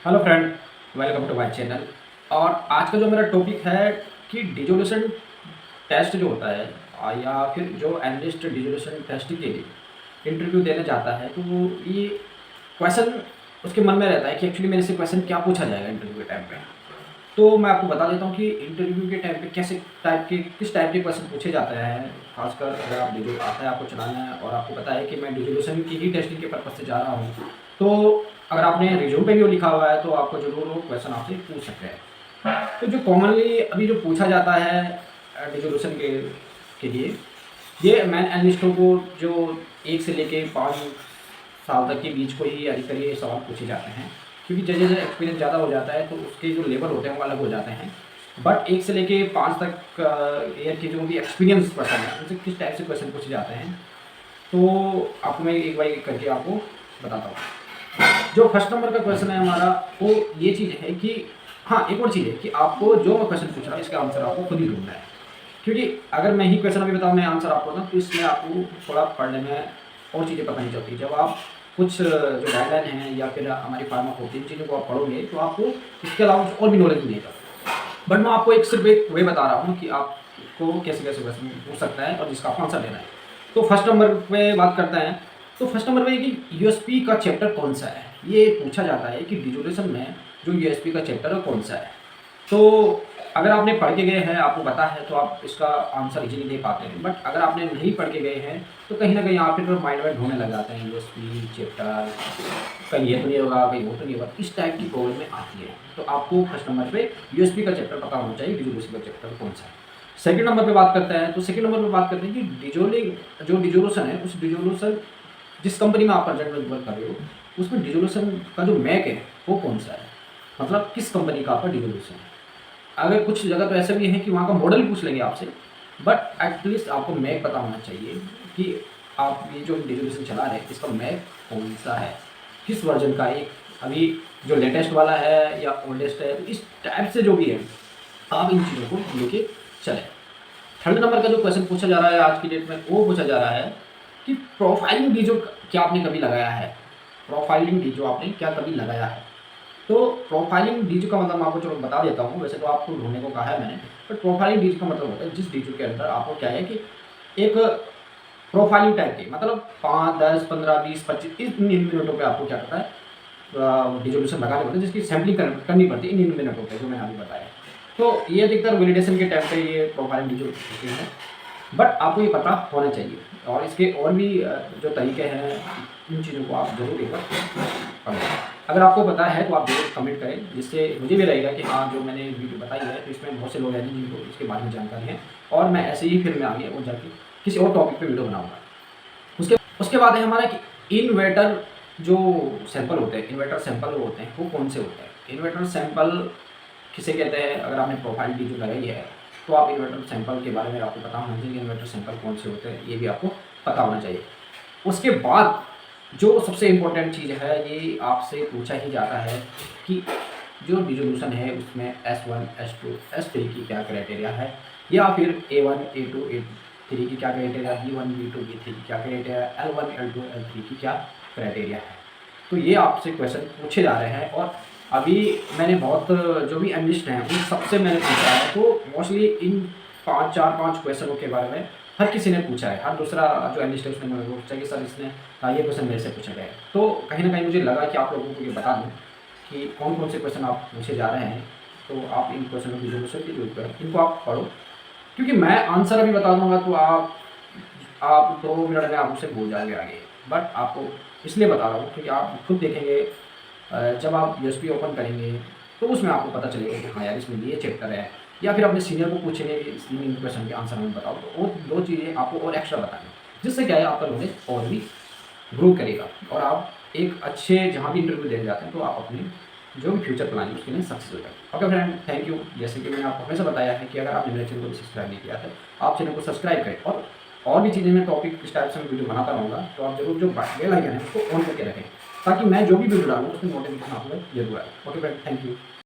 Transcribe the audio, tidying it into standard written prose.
Hello friend, welcome to my channel. और आज का जो मेरा टॉपिक है कि डिजोल्यूशन टेस्ट जो होता है या फिर जो एनालिस्ट डिजोल्यूशन टेस्ट के लिए इंटरव्यू देने जाता है तो ये क्वेश्चन उसके मन में रहता है कि एक्चुअली मेरे से क्वेश्चन क्या पूछा जाएगा इंटरव्यू के टाइम पे। तो मैं आपको बता देता हूँ कि इंटरव्यू के टाइम पे किस टाइप के क्वेश्चन पूछे जाते हैं। खासकर अगर आप डिजो आता है आपको चलाना है और आपको पता है कि मैं डिजोल्यूशन की ही टेस्टिंग के पर्पज़ से जा रहा हूँ, तो अगर आपने रिज्यूम पे भी वो लिखा हुआ है तो आपको ज़रूर वो क्वेश्चन आपसे पूछ सकते हैं। तो जो कॉमनली अभी जो पूछा जाता है डिजोल्यूशन के लिए, ये मैन एनालिस्टों को जो 1 से लेके 5 साल तक के बीच को ही अधिकतर ये सवाल पूछे जाते हैं, क्योंकि जैसे जैसे एक्सपीरियंस ज़्यादा हो जाता है तो उसके जो लेवल होते हैं वो अलग हो जाते हैं। बट 1 से लेके 5 तक ईयर के जो भी एक्सपीरियंस पर्सन है उनसे किस टाइप से क्वेश्चन पूछे जाते हैं, तो आपको मैं एक बार करके आपको बताता हूँ। जो फर्स्ट नंबर का क्वेश्चन है हमारा, वो ये चीज़ है कि हाँ, एक और चीज़ है कि आपको जो मैं क्वेश्चन पूछ रहा हूँ इसका आंसर आपको खुद ही ढूँढना है। क्योंकि अगर मैं ही क्वेश्चन अभी बताऊँ, मैं आंसर आपको ना, तो इसमें आपको थोड़ा पढ़ने में और चीज़ें पता नहीं चलती। जब आप कुछ जो गाइडलाइन हैं या फिर हमारी फार्माकोपी, इन चीज़ों को आप पढ़ोगे तो आपको इसके अलावा कुछ और भी नॉलेज मिलेगा। बट मैं आपको सिर्फ एक वे बता रहा हूँ कि आपको कैसे कैसे क्वेश्चन पूछ सकता है और जिसका आपको आंसर देना है। तो फर्स्ट नंबर पे बात करते हैं। तो फर्स्ट नंबर पे कि यूएसपी का चैप्टर कौन सा है, ये पूछा जाता है कि डिजोल्यूशन में जो यूएसपी का चैप्टर है कौन सा है। तो अगर आपने पढ़ के गए हैं, आपको पता है, तो आप इसका आंसर इजीली दे पाते हैं। बट अगर आपने नहीं पढ़ के गए हैं तो कहीं ना कहीं आप फिर माइंड में ढूंढने लग जाते हैं यूएसपी चैप्टर, कहीं ये तो नहीं होगा, कहीं वो तो नहीं होगा। इस टाइप की प्रॉब्लम में आती है। तो आपको फर्स्ट नंबर पे यूएसपी का चैप्टर पता होना चाहिए, डिजोल्यूशन का चैप्टर कौन सा है। सेकंड नंबर पे बात करते हैं। तो सेकंड नंबर पे बात करते हैं कि डिजोल्यूशन है, उस डिजोल्यूशन जिस कंपनी में आप प्रोजेक्ट में वर्क कर रहे हो उसमें डिजोल्यूशन का जो मैक है वो कौन सा है, मतलब किस कंपनी का आपका डिजोल्यूशन है। अगर कुछ जगह तो ऐसा भी है कि वहाँ का मॉडल पूछ लेंगे आपसे, बट एटलीस्ट आपको मैक पता होना चाहिए कि आप ये जो डिजोल्यूशन चला रहे हैं इसका मैक कौन सा है, किस वर्जन का, एक अभी जो लेटेस्ट वाला है या ओल्डेस्ट है। तो इस टाइप से जो भी है आप इन चीज़ों को लेके चलें। थर्ड नंबर का जो क्वेश्चन पूछा जा रहा है आज की डेट में, वो पूछा जा रहा है कि प्रोफाइलिंग डी जो क्या आपने कभी लगाया है, प्रोफाइलिंग डी जो आपने क्या कभी लगाया है। तो प्रोफाइलिंग डीजू का मतलब मैं आपको चलो बता देता हूँ। वैसे तो आपको ढूंढने को कहा है मैंने, बट प्रोफाइलिंग डीजू का मतलब होता है जिस डीजू के अंदर आपको क्या है कि एक प्रोफाइलिंग टाइप की, मतलब 5, 10, 15, 20, 25 इन मिनटों पे आपको क्या करता है डिजोल्यूशन लगाने पड़ते हैं, जिसकी सैम्पलिंग करनी पड़ती है इन मिनटों पे जो मैंने अभी बताया। तो ये अधिकतर वैलिडेशन के टाइम पे ये प्रोफाइलिंग डीजू होती है, बट आपको ये पता होना चाहिए। और इसके और भी जो तरीके हैं, इन चीज़ों को आप जरूर एक बार पढ़ें। अगर आपको पता है तो आप जरूर कमेंट करें, जिससे मुझे भी रहेगा कि हाँ, जो मैंने वीडियो बताई है तो इसमें बहुत से लोग हैं जिनको इसके बारे में जानकारी है, और मैं ऐसे ही फिर मैं आगे और जाके किसी और टॉपिक पे वीडियो बनाऊंगा। उसके उसके बाद है हमारा कि इन्वर्टर जो सैंपल होते हैं, इन्वर्टर सैंपल होते हैं वो कौन से होते हैं। इन्वर्टर सैंपल किसे कहते हैं, अगर आपने प्रोफाइल डी जो लगाई है तो आप इन्वर्टर सैंपल के बारे में आपको पता होना चाहिए। इन्वर्टर सैंपल कौन से होते हैं ये भी आपको पता होना चाहिए। उसके बाद जो सबसे इम्पोर्टेंट चीज़ है, ये आपसे पूछा ही जाता है कि जो डिजोल्यूशन है उसमें S1, S2, S3 की क्या क्राइटेरिया है, या फिर A1, A2, A3 की क्या क्राइटेरिया, B1, B2, B3 की क्या क्राइटेरिया, L1, L2, L3 की क्या क्राइटेरिया है। तो ये आपसे क्वेश्चन पूछे जा रहे हैं। और अभी मैंने बहुत जो भी एनालिस्ट हैं उन सबसे मैंने पूछा है, तो मोस्टली इन 4-5 क्वेश्चनों के बारे में हर किसी ने पूछा है। हर दूसरा जो एनालिस्ट है उसने मुझे पूछा कि सर इसने ये क्वेश्चन मेरे से पूछा गया है। तो कहीं ना कहीं मुझे लगा कि आप लोगों को ये बता दूँ कि कौन कौन से क्वेश्चन आप पूछे जा रहे हैं। तो आप इन क्वेश्चनों की जरूर करें, इनको आप पढ़ो, क्योंकि मैं आंसर अभी बता दूंगा तो आप 2 मिनट में आप उससे भूल जाएंगे आगे। बट आपको इसलिए बता रहा हूँ क्योंकि आप खुद देखेंगे जब आप यूएसपी ओपन करेंगे तो उसमें आपको पता चलेगा कि हाँ यार इसमें ये चैप्टर है, या फिर अपने सीनियर को पूछेंगे कि इस इन क्वेश्चन के आंसर हमें बताओ, तो वो 2 चीज़ें आपको और एक्स्ट्रा बताएंगे, जिससे क्या है आपका नॉलेज और भी ग्रो करेगा और आप एक अच्छे जहाँ भी इंटरव्यू देने जाते हैं तो आप अपने जो भी फ्यूचर प्लान है उसके लिए सक्सेस हो जाए। Okay friend, thank you. जैसे कि मैंने आपको हमेशा बताया है कि अगर आपने मेरे चैनल को सब्सक्राइब नहीं किया है आप चैनल को सब्सक्राइब करें, और भी चीज़ें मैं टॉपिक इस टाइप से मैं वीडियो बनाता रहूँगा, तो आप जरूर जो बेल आइकन है उसको ऑन करके रखें, ताकि मैं जो भी वीडियो डालूँ उसमें नोटिफिकेशन आपको जरूर आए। Okay friend, thank you.